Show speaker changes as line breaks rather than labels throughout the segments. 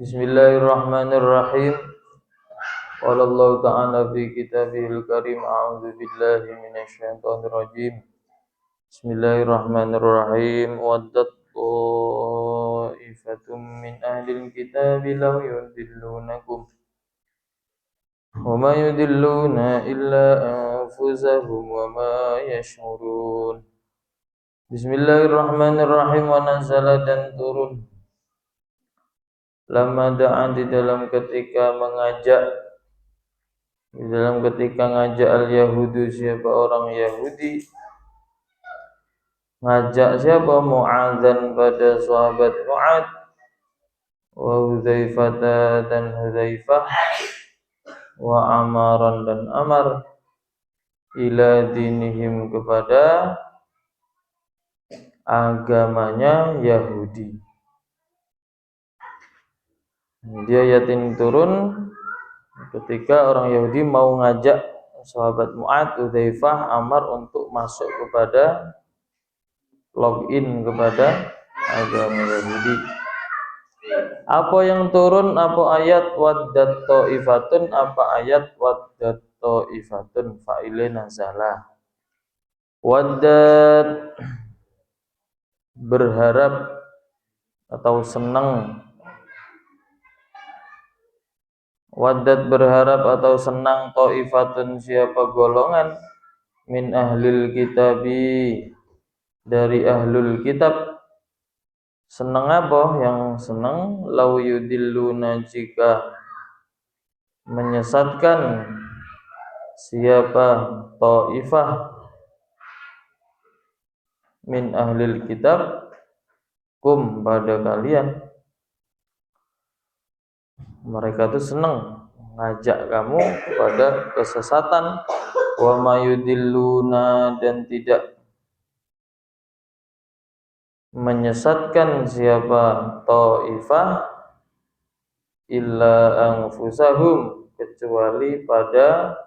Bismillahirrahmanirrahim. Qala Allah Ta'ala fi kitabihil karim. A'udzu billahi minasyaitonir rajim. Bismillahirrahmanirrahim. Waddat ta'ifatum min ahlil kitabi law yudillunakum wa ma yudilluna illa anfusahum wa ma yash'urun. Bismillahirrahmanirrahim. Wa nazala dan turun lama da'an di dalam ketika ngajak al-Yahudu, siapa orang Yahudi ngajak siapa Mu'adzan pada sahabat Mu'adz, wa Hudzaifah dan Hudzaifah, wa Amaran dan Amar, ila dinihim kepada agamanya Yahudi. Dia yatin turun ketika orang Yahudi mau ngajak sahabat Mu'adz, Hudzaifah, Amar untuk masuk kepada login kepada agama Yahudi. Apa yang turun? Apa ayat waddat ta'ifatun? Apa ayat waddat ta'ifatun? Fa'ile nazalah. Waddat berharap atau senang. Waddat berharap atau senang ta'ifatun siapa golongan min ahlil kitabi dari ahlul kitab. Senang apa? Yang senang law yudilluna jika menyesatkan siapa ta'ifah min ahlil kitab kum pada kalian. Mereka tuh senang ngajak kamu kepada kesesatan. Wa mayudilluna dan tidak menyesatkan siapa ta'ifah illa anfusahum kecuali pada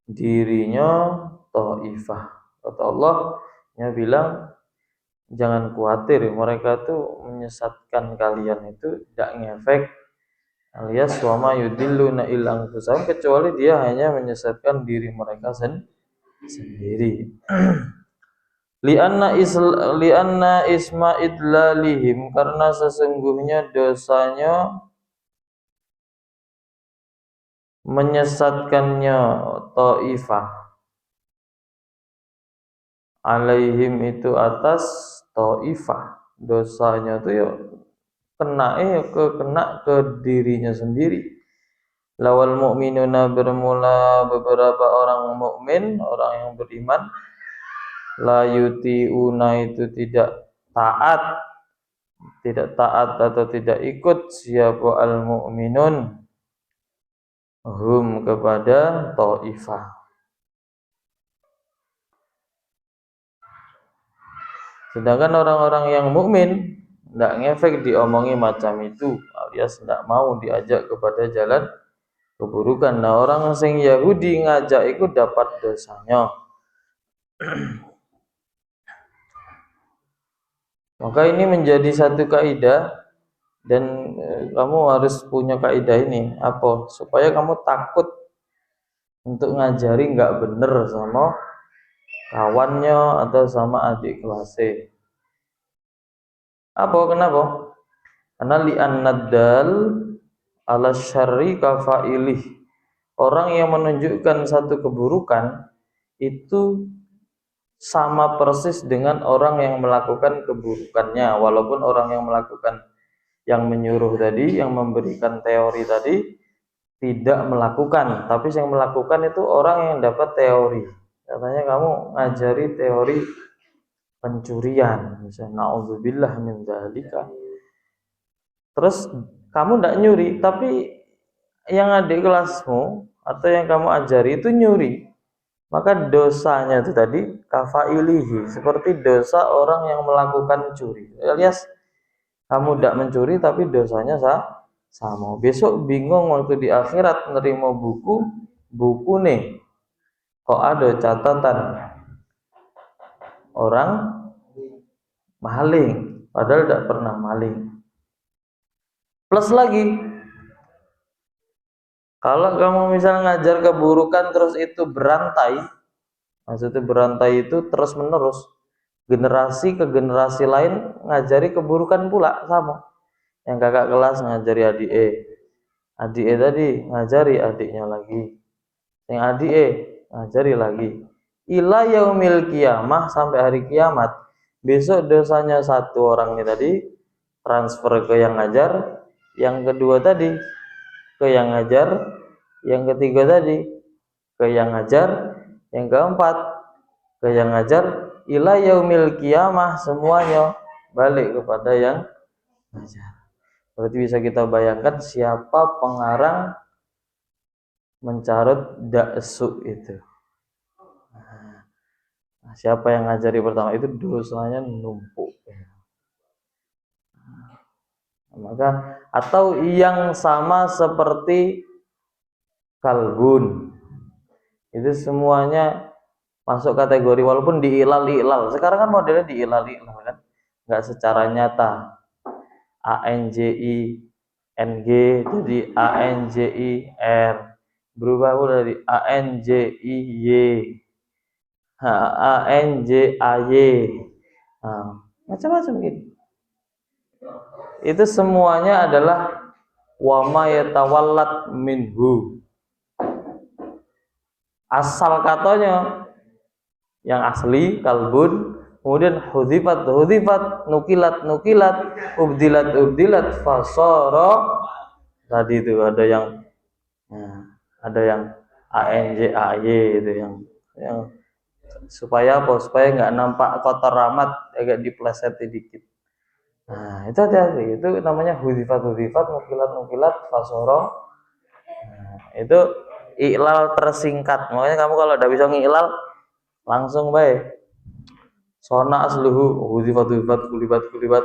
dirinya ta'ifah. Kata Allah nya bilang jangan khawatir, mereka tuh menyesatkan kalian itu tidak ngefek, alias wama yudilluna illa anfusahum, kecuali dia hanya menyesatkan diri mereka sendiri. Lianna isma idlalihim, karena sesungguhnya dosanya menyesatkannya ta'ifah alaihim itu atas ta'ifah, dosanya itu ya kena ke dirinya sendiri. Lawal mu'minuna bermula beberapa orang mukmin, orang yang beriman, la yuti'una itu tidak taat atau tidak ikut siapa al-mu'minun hum kepada ta'ifah. Sedangkan orang-orang yang mukmin tidak ngefek diomongi macam itu, alias tidak mau diajak kepada jalan keburukan. Nah, orang sing Yahudi ngajak itu dapat dosanya. Maka ini menjadi satu kaidah, dan kamu harus punya kaidah ini. Apa? Supaya kamu takut untuk ngajari nggak bener sama kawannya atau sama adik kelasnya. Apa? Kenapa? Karena li'annad-dal ala syarri kafailih. Orang yang menunjukkan satu keburukan itu sama persis dengan orang yang melakukan keburukannya, walaupun orang yang melakukan, yang menyuruh tadi, yang memberikan teori tadi tidak melakukan, tapi yang melakukan itu orang yang dapat teori. Katanya kamu ngajari teori pencurian, misalnya na'udzubillah min dzalika. Terus kamu tidak nyuri, tapi yang adik kelasmu atau yang kamu ajari itu nyuri, maka dosanya itu tadi kafailihi, seperti dosa orang yang melakukan curi. Alias kamu tidak mencuri tapi dosanya sama. Besok bingung waktu di akhirat nerima buku nih, kok ada catatan orang maling padahal tidak pernah maling. Plus lagi, kalau kamu misalnya ngajar keburukan terus itu berantai, maksudnya berantai itu terus menerus, generasi ke generasi lain ngajari keburukan pula sama. Yang kakak kelas ngajari adik tadi ngajari adiknya lagi, yang adik ngajari lagi. Ila yaumil kiamah, sampai hari kiamat. Besok dosanya satu orang ini tadi transfer ke yang ngajar, yang kedua tadi ke yang ngajar, yang ketiga tadi ke yang ngajar, yang keempat ke yang ngajar, ila yaumil kiamah, semuanya balik kepada yang ngajar. Berarti bisa kita bayangkan siapa pengarang mencarut daksu itu. Nah, siapa yang ngajari pertama itu dosanya numpuk. Maka atau yang sama seperti kalbun, itu semuanya masuk kategori, walaupun diilal. Sekarang kan modelnya diilal kan, nggak secara nyata. ANJING jadi ANJIR, berubah dari ANJIY, ANJAY, nah, macam-macam gitu. Itu semuanya adalah wama yatawallat minhu, asal katanya yang asli kalbun, kemudian hudifat, nukilat, ubdilat, fasoro. Tadi itu ada yang ANJAY itu yang supaya apa? Supaya nggak nampak kotor amat, agak dipleset dikit. Nah, itu hati-hati. Itu namanya hudifat, nukilat, fasoro. Nah, itu iklal tersingkat. Makanya kamu kalau udah bisa ngiklal langsung baik. Sona asluhu hudifat, kulibat,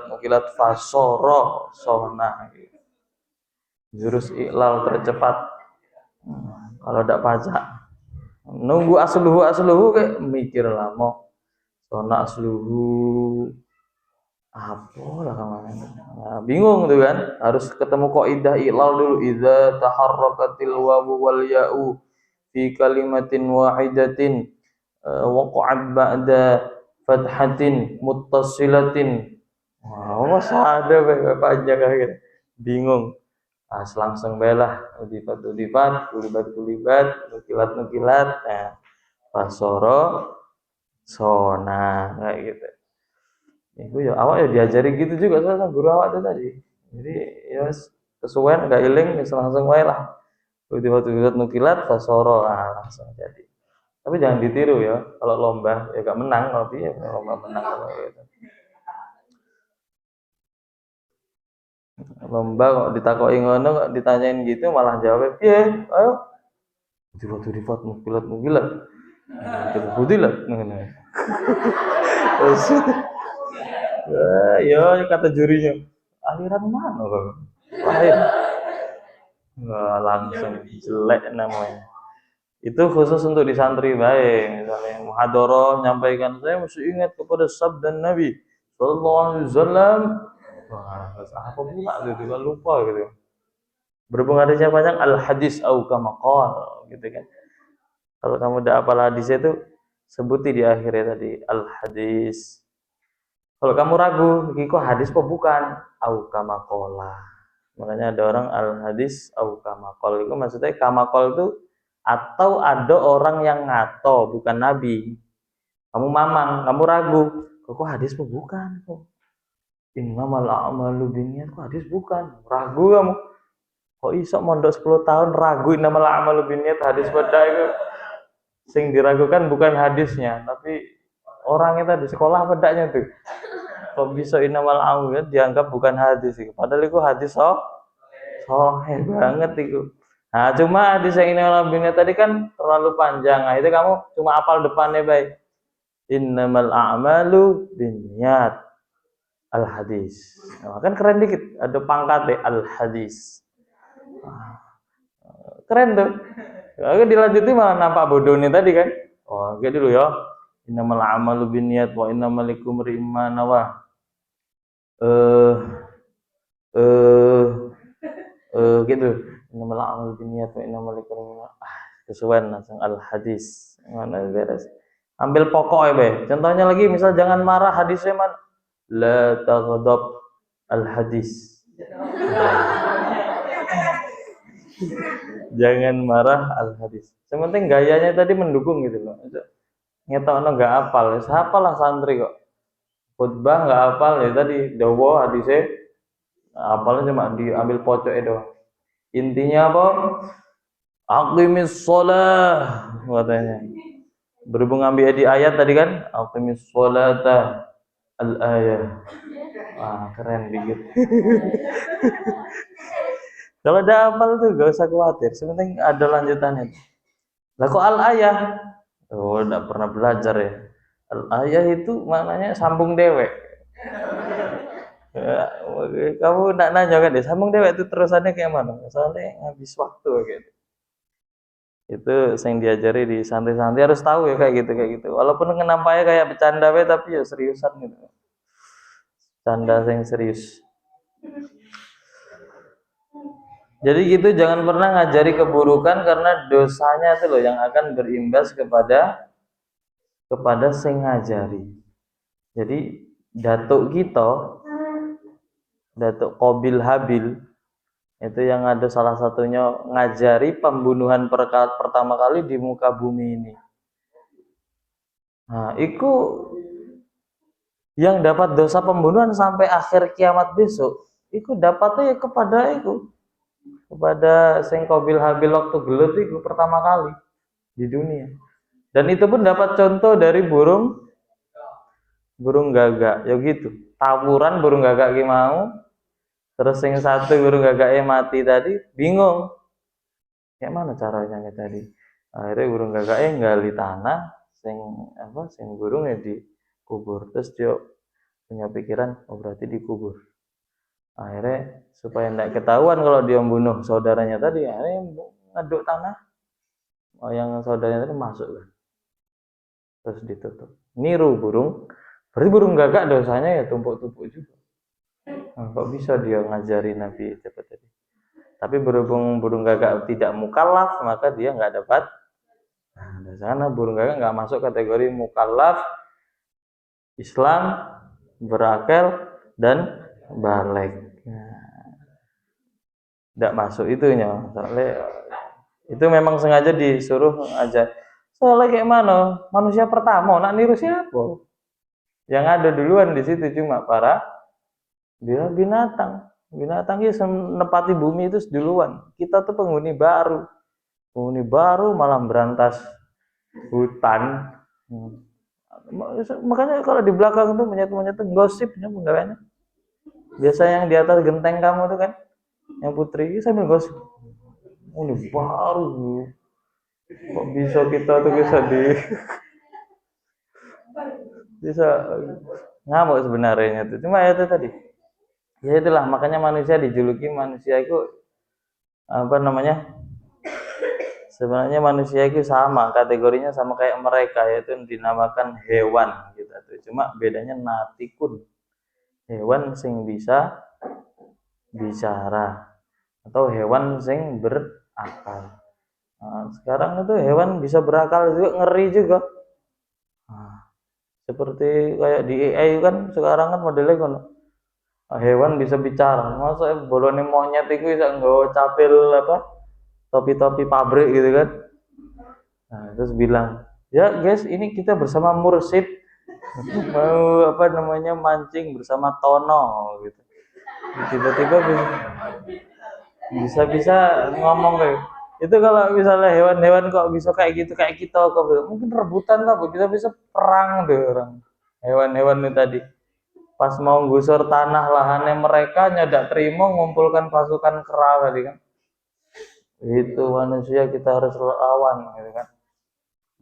nukilat, fasoro, sona. Jurus iklal tercepat. Kalau tidak pajak. Nunggu asluhu kayak mikir lama. Sona asluhu apa lah kemarin. Nah, bingung tuh kan, harus ketemu kaidah iklal dulu. Idza taharrakatil wawu wal ya'u fi kalimatin wahidatin waqa'at ba'da fathatin muttasilatin. Wah, masa ada panjang kayak bingung. Nah, langsung belah udifat, kulibat, nukilat, nah, fasoro, sona, kayak gitu. Itu ya awak ya diajari gitu juga sama guru awak itu tadi. Jadi ya kesuwen enggak iling ya langsung wae lah. Udifat, nukilat, fasoro, langsung jadi. Tapi jangan ditiru ya. Kalau lomba ya gak menang, tapi ya lomba menang kalau gitu. Lomba kok ditakoki ngono, kok ditanyain gitu malah jawab, "Piye? Ayo." Udifat, nukilat. Terus ngono. Terus ya kata jurinya, aliran mana kok? Lain. Wah, langsung jelek namanya. Itu khusus untuk di santri baik, misalnya muhadharah nyampaikan, saya mesti ingat kepada sabda Nabi sallallahu alaihi wasallam. Wah, apa pula gitu kan, lupa gitu. Berhubung hadisnya banyak, al hadis au kama qala gitu kan. Kalau kamu udah hafal hadisnya itu sebuti di akhirnya tadi al hadis. Kalau kamu ragu, ini kok hadis kok bukan? Au kama qala. Makanya ada orang al hadis au kama qala, itu maksudnya kama qala itu atau ada orang yang ngato, bukan nabi. Kamu mamang, kamu ragu, kok hadis kok bukan kok. Innamal a'malu binniyat, kok hadis bukan. Ragu kamu. Kok iso mondok 10 tahun ragu innamal a'malu binniyat, hadis beda itu. Sing diragukan bukan hadisnya, tapi orangnya tadi sekolah bedanya tuh. Kok bisa innamal a'malu dianggap bukan hadis itu. Padahal itu hadis soheh banget itu. Nah, cuma hadis yang innamal binniyat tadi kan terlalu panjang. Nah, itu kamu cuma hafal depannya baik. Innamal a'malu binniyat al hadis. Nah, kan keren dikit, ada pangkat deh al hadis. Keren tuh. Oke, dilanjutin malah nampak bodohnya tadi kan. Oh, oke dulu ya. Innamal a'malu binniyat wa innamal likulli imrin ma nawa. eh gitu. Innamal a'malu binniyat wa innamal likulli kesuwen langsung al hadis. Mana beres. Ambil pokok ya, Be. Contohnya lagi misal jangan marah hadisnya man la taghdab al hadis. Jangan marah al hadis. Sementing gayanya tadi mendukung gitu loh. Ngetokno enggak hafal, siapa lah santri kok. Khutbah enggak hafal ya tadi dawa hadisnya hafalnya cuma diambil pocoknya doang. Intinya apa? Aqimis shalah katanya. Berhubung ambil di ayat tadi kan, aqimis sholata al ayat. Wah, keren dikit. Kalau ada hafal tuh gak usah khawatir, sebenarnya ada lanjutannya. Lah kok al ayah? Oh, enggak pernah belajar ya. Al ayah itu maknanya sambung dewek. Ya, kamu enggak nanya kan deh, sambung dewek itu terusannya kayak mana? Soalnya habis waktu gitu. Itu yang diajari di santri-santri harus tahu ya kayak gitu. Walaupun kenampaknya kayak bercanda we tapi ya seriusan gitu. Canda yang serius. Jadi gitu jangan pernah ngajari keburukan karena dosanya itu loh yang akan berimbas kepada sing ngajari. Jadi datuk kita, datuk Qabil Habil itu yang ada salah satunya ngajari pembunuhan pertama kali di muka bumi ini. Nah, itu yang dapat dosa pembunuhan sampai akhir kiamat besok, itu dapatnya ya kepada sing Qabil Habil waktu gelut itu pertama kali di dunia. Dan itu pun dapat contoh dari burung gagak, ya gitu. Tawuran burung gagak ki mau, terus yang satu burung gagaknya mati tadi, bingung. Kayak mana caranya tadi? Akhirnya burung gagaknya nggali tanah, sing burungnya dikubur. Terus dia punya pikiran, oh berarti dikubur. Akhirnya supaya tidak ketahuan kalau dia membunuh saudaranya tadi, akhirnya ngaduk tanah. Oh, yang saudaranya tadi masuk kan. Terus ditutup. Niru burung. Berarti burung gagak dosanya ya tumpuk-tumpuk juga. Nah, kok bisa dia ngajari Nabi itu tadi? Tapi berhubung burung gagak tidak mukallaf, maka dia nggak dapat. Nah, di sana burung gagak nggak masuk kategori mukallaf, Islam, berakal dan balik. Tidak masuk itunya. Soalnya itu memang sengaja disuruh aja. Soalnya kayak mana? Manusia pertama, nak niru siapa? Yang ada duluan di situ cuma para dia binatang. Binatang itu menempati bumi itu duluan. Kita tuh penghuni baru. Penghuni baru malah berantas hutan. Makanya kalau di belakang tuh menyatu gosipnya penggawaannya. Biasa yang di atas genteng kamu tuh kan, yang putri sambil gosip. Oh, ini baru. Kok bisa kita tuh bisa ngamuk sebenarnya itu. Cuma ya itu tadi. Ya itulah makanya manusia dijuluki manusia itu apa namanya? Sebenarnya manusia itu sama, kategorinya sama kayak mereka, yaitu dinamakan hewan gitu. Cuma bedanya natikun. Hewan sing bisa bicara atau hewan sing berakal. Nah, sekarang itu hewan bisa berakal juga, ngeri juga. Nah, seperti kayak di AI kan sekarang kan modelnya kan hewan bisa bicara. Masa bolone monyet itu bisa nggawa capil apa? Topi-topi pabrik gitu kan. Nah, terus bilang, "Ya, guys, ini kita bersama Mursid mau apa namanya mancing bersama Tono gitu." Tiba-tiba bisa ngomong kayak itu. Kalau misalnya hewan-hewan kok bisa kayak gitu kayak kita kok mungkin rebutan lah, bisa perang tuh orang hewan-hewan itu tadi. Pas mau gusur tanah lahannya mereka nyadak terima ngumpulkan pasukan kera tadi kan. Itu manusia kita harus lawan gitu kan.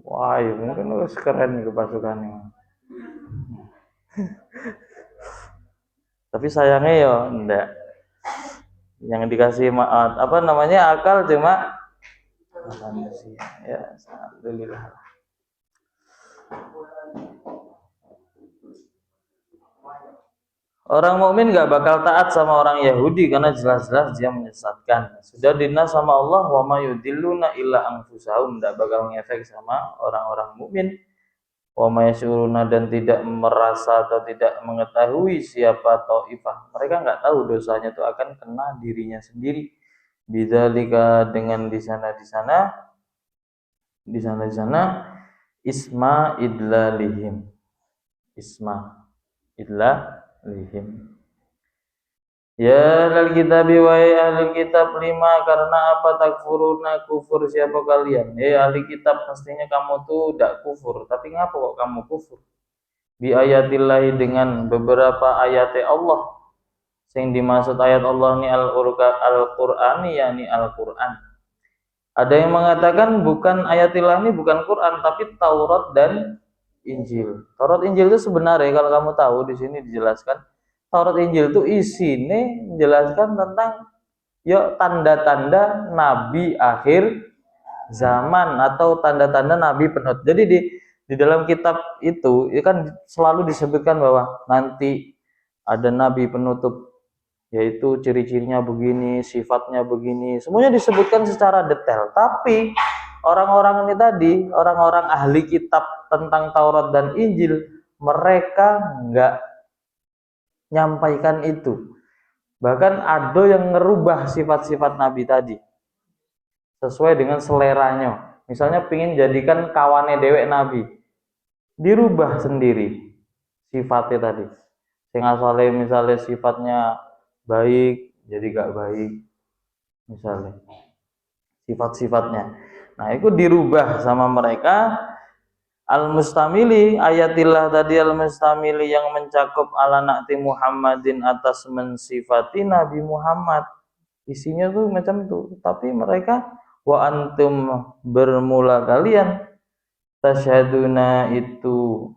Wah, ya mungkin harus keren itu pasukannya. Tapi sayangnya ya enggak. Yang dikasih apa namanya akal cuma manusia. Ya, alhamdulillah. Orang mukmin nggak bakal taat sama orang Yahudi karena jelas-jelas dia menyesatkan. Sudah dinas sama Allah, wa ma yudilluna illa anfusahum, nggak bakal ngefek sama orang-orang mukmin. Wa ma yasyuruna, dan tidak merasa atau tidak mengetahui siapa taifah. Mereka nggak tahu dosanya itu akan kena dirinya sendiri. Bidzalika, dengan di sana isma idlalihim. Isma idlalihim. Ya ahlul kitab, wahai ahlul kitab, lima, karena apa takfuruna, kufur siapa kalian? Ahli kitab, pastinya kamu tuh tidak kufur, tapi ngapa kok kamu kufur? Bi ayatillahi, dengan beberapa ayat Allah. Yang dimaksud ayat Allah ini Al-Qur'ani, yakni Al-Qur'an. Ada yang mengatakan bukan ayatillah ini bukan Quran, tapi Taurat dan Injil. Taurat Injil itu sebenarnya kalau kamu tahu di sini dijelaskan, Taurat Injil itu isinya menjelaskan tentang tanda-tanda nabi akhir zaman atau tanda-tanda nabi penuh. Jadi di dalam kitab itu kan selalu disebutkan bahwa nanti ada nabi penutup, yaitu ciri-cirinya begini, sifatnya begini, semuanya disebutkan secara detail. Tapi orang-orang ini tadi, orang-orang ahli kitab tentang Taurat dan Injil, mereka nggak nyampaikan itu. Bahkan ada yang ngerubah sifat-sifat Nabi tadi sesuai dengan seleranya. Misalnya pingin jadikan kawannya dewek Nabi, dirubah sendiri sifatnya tadi. Sing asalnya misalnya sifatnya baik jadi gak baik, misalnya sifat-sifatnya. Nah, itu dirubah sama mereka. Al-mustamili ayatillah tadi, al-mustamili yang mencakup ala nakti Muhammadin, atas mensifati Nabi Muhammad. Isinya tuh macam itu. Tapi mereka wa antum, bermula kalian, tasyhaduna, itu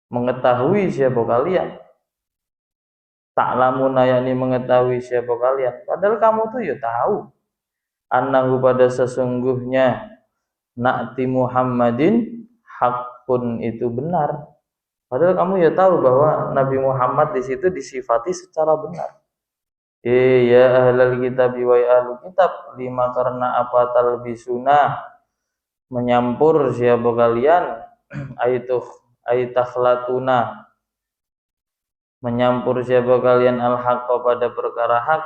mengetahui siapa kalian, ta'lamuna, yakni mengetahui siapa kalian. Padahal kamu tuh ya tahu, annahu, pada sesungguhnya, na'ti Muhammadin hakun, itu benar. Padahal kamu ya tahu bahwa Nabi Muhammad di situ disifati secara benar. Ya ahlal kitab, wa ahlul kitab, lima, karena apa, talbisuna, menyampur siapa kalian, aitaklatuna, menyampur siapa kalian, al-haqqa, pada perkara hak.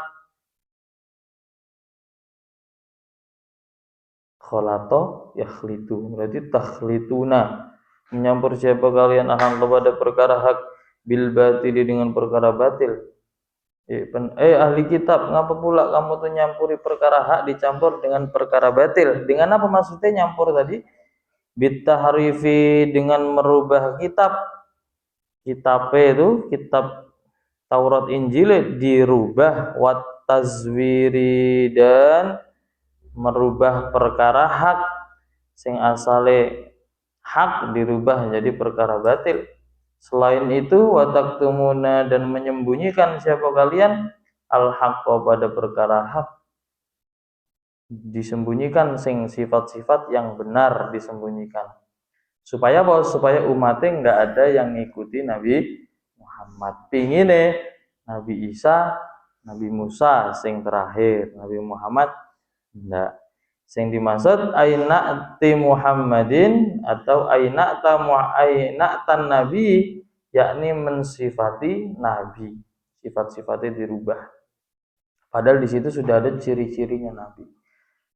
Khalato yakhlitu, berarti takhlituna, menyampur siapa kalian al-haqqa, pada perkara hak, bil batili, dengan perkara batil. Ahli kitab, ngapa pula kamu tuh nyampuri perkara hak dicampur dengan perkara batil? Dengan apa maksudnya nyampur tadi? Bitahrifi, dengan merubah kitab itu, kitab Taurat Injil dirubah, wat tazwiri, dan merubah perkara hak, sing asale hak dirubah jadi perkara batil. Selain itu, wataktumuna, dan menyembunyikan siapa kalian, al-haqqa, pada perkara hak, disembunyikan sing sifat-sifat yang benar disembunyikan. Supaya apa? Supaya umatnya nggak ada yang ngikuti Nabi Muhammad. Pingine Nabi Isa, Nabi Musa sing terakhir, Nabi Muhammad enggak. Sing dimaksud aina'ti Muhammadin atau aina'tan nabi, yakni mensifati nabi, sifat-sifatnya dirubah. Padahal di situ sudah ada ciri-cirinya nabi.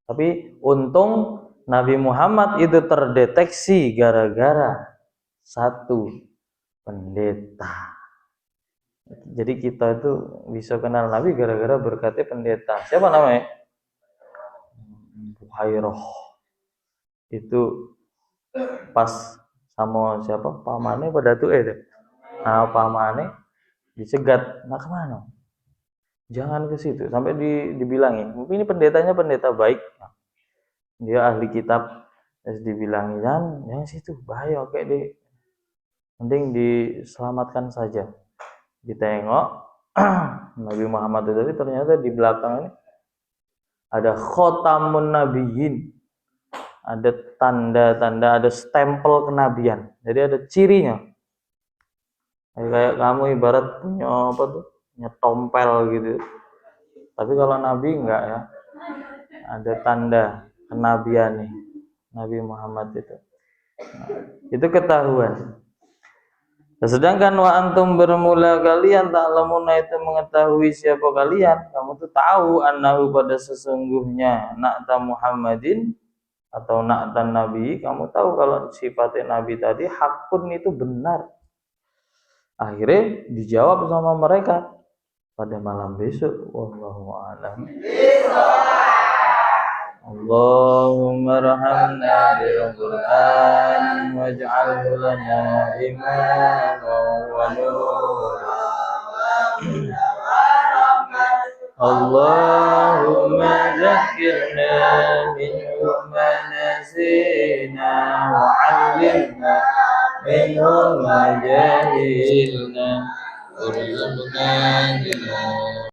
Tapi untung Nabi Muhammad itu terdeteksi gara-gara satu pendeta. Jadi kita itu bisa kenal Nabi gara-gara berkatnya pendeta. Siapa namanya? Buhairah. Itu pas sama siapa? Pamane pada tuh Nah, pamane dicegat. Nah, kemana? Jangan ke situ. Sampai dibilangin. Mungkin ini pendetanya pendeta baik. Dia ahli kitab. Terus dibilangin, jangan situ. Bahaya kayak deh. Mending diselamatkan saja. Ditengok Nabi Muhammad itu ternyata di belakang ini ada khotamun nabiyyin, ada tanda-tanda, ada stempel kenabian. Jadi ada cirinya. Kayak kamu ibarat punya apa tuh? Punya tompel gitu. Tapi kalau Nabi enggak ya. Ada tanda kenabian nih. Nabi Muhammad itu. Nah, itu ketahuan. Sedangkan wa antum bermula kalian ta'lamuna itu mengetahui siapa kalian, kamu tuh tahu annahu pada sesungguhnya na'ta Muhammadin atau na'tan Nabi, kamu tahu kalau sifatnya Nabi tadi hakun itu benar. Akhirnya dijawab sama mereka pada malam besok. Wallahu a'lam. Allahumma rahamna bil Qur'an waj'alhu lana imaman wa nura. Allahumma zakkirna minhu ma nasina wa 'allimna minhu ma jahilna warzuqna